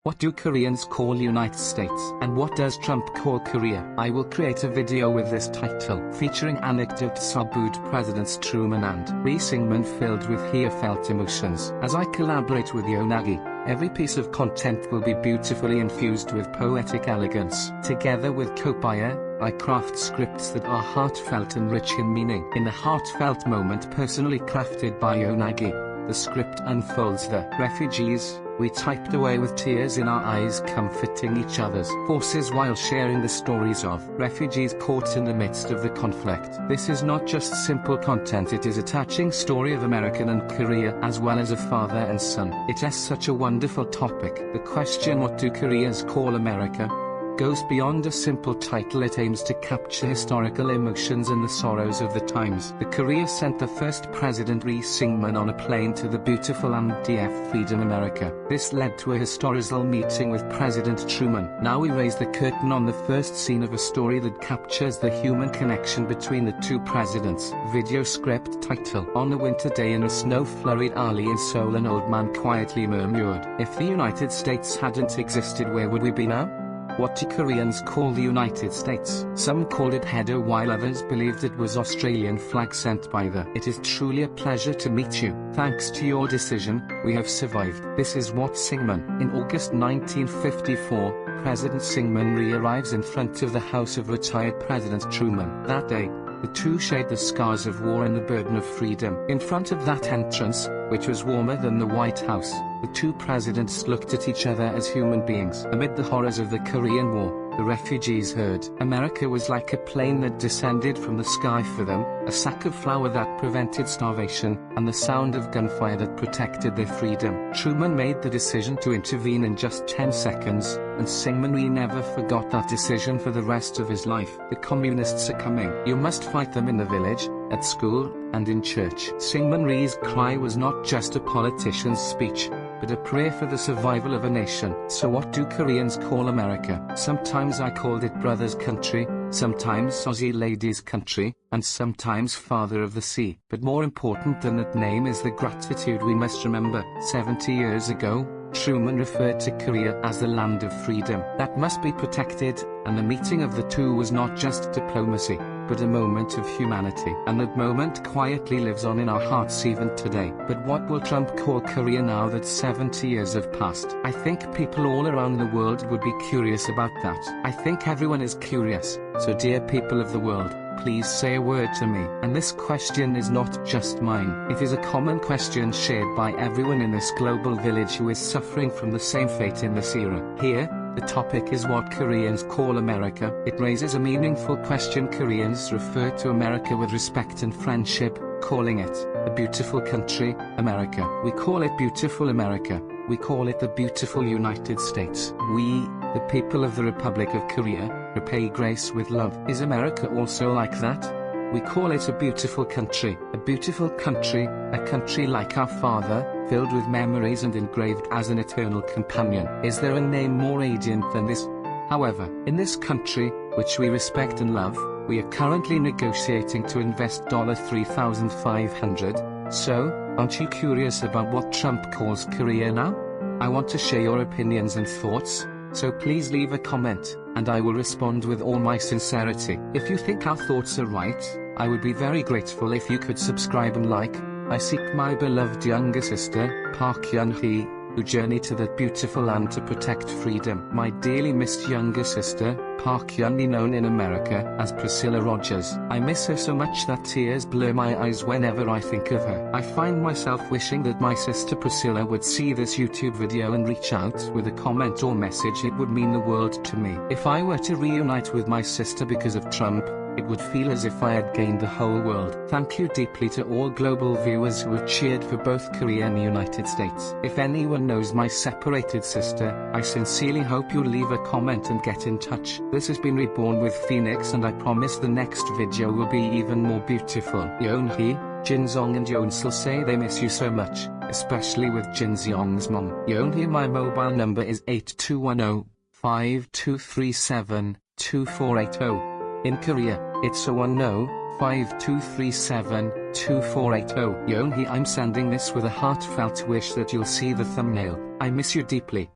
What do Koreans call United States? And what does Trump call Korea? I will create a video with this title, featuring anecdotes about Presidents Truman and Rhee Syngman filled with heartfelt emotions. As I collaborate with 연학이, every piece of content will be beautifully infused with poetic elegance. Together with co-buyer, I craft scripts that are heartfelt and rich in meaning. In the heartfelt moment personally crafted by 연학이, the script unfolds. The refugees we typed away with tears in our eyes, comforting each other's forces while sharing the stories of refugees caught in the midst of the conflict. This is not just simple content, it is a touching story of America and Korea, as well as a father and son. It is such a wonderful topic. The question, what do Koreans call America, goes beyond a simple title. It aims to capture historical emotions and the sorrows of the times. The Korea sent the first President Rhee Syngman on a plane to the beautiful MDF Freedom America. This led to a historical meeting with President Truman. Now we raise the curtain on the first scene of a story that captures the human connection between the two presidents. Video script title: On a winter day in a snow-flurried alley in Seoul, an old man quietly murmured, "If the United States hadn't existed, where would we be now?" What do Koreans call the United States? Some called it Header, while others believed it was Australian flag sent by the. It is truly a pleasure to meet you. Thanks to your decision, we have survived. This is what Syngman. In August 1954, President Syngman Rhee arrives in front of the house of retired President Truman. That day, the two shared the scars of war and the burden of freedom. In front of that entrance, which was warmer than the White House, the two presidents looked at each other as human beings. Amid the horrors of the Korean War, the refugees heard America was like a plane that descended from the sky for them, a sack of flour that prevented starvation, and the sound of gunfire that protected their freedom. Truman made the decision to intervene in just 10 seconds, and Syngman Rhee never forgot that decision for the rest of his life. The communists are coming. You must fight them in the village, at school, and in church. Syngman Rhee's cry was not just a politician's speech, but a prayer for the survival of a nation. So what do Koreans call America? Sometimes I called it brother's country, sometimes Aussie lady's country, and sometimes father of the sea. But more important than that name is the gratitude we must remember. 70 years ago, Truman referred to Korea as the land of freedom that must be protected, and the meeting of the two was not just diplomacy, but a moment of humanity. And that moment quietly lives on in our hearts even today. But what will Trump call Korea now that 70 years have passed? I think people all around the world would be curious about that. I think everyone is curious. So dear people of the world, please say a word to me. And this question is not just mine. It is a common question shared by everyone in this global village who is suffering from the same fate in this era. Here, the topic is what Koreans call America. It raises a meaningful question. Koreans refer to America with respect and friendship, calling it a beautiful country, America. We call it beautiful America. We call it the beautiful United States. We, the people of the Republic of Korea, repay grace with love. Is America also like that? We call it a beautiful country, a country like our father, filled with memories and engraved as an eternal companion. Is there a name more radiant than this? However, in this country, which we respect and love, we are currently negotiating to invest $3,500. So, aren't you curious about what Trump calls Korea now? I want to share your opinions and thoughts, so please leave a comment, and I will respond with all my sincerity. If you think our thoughts are right, I would be very grateful if you could subscribe and like. I seek my beloved younger sister, Park Hyun-hee, who journeyed to that beautiful land to protect freedom. My dearly missed younger sister, Park Hyun-hee, known in America as Priscilla Rogers. I miss her so much that tears blur my eyes whenever I think of her. I find myself wishing that my sister Priscilla would see this YouTube video and reach out with a comment or message. It would mean the world to me. If I were to reunite with my sister because of Trump, it would feel as if I had gained the whole world. Thank you deeply to all global viewers who have cheered for both Korea and the United States. If anyone knows my separated sister, I sincerely hope you'll leave a comment and get in touch. This has been Reborn with Phoenix, and I promise the next video will be even more beautiful. Yeon-hee, Jin-song and Yeon-sul say they miss you so much, especially with Jin-seong's mom. Yeon-hee, my mobile number is 8210-5237-2480. In Korea, it's 010-5237-2480. Yeon-hee, I'm sending this with a heartfelt wish that you'll see the thumbnail. I miss you deeply.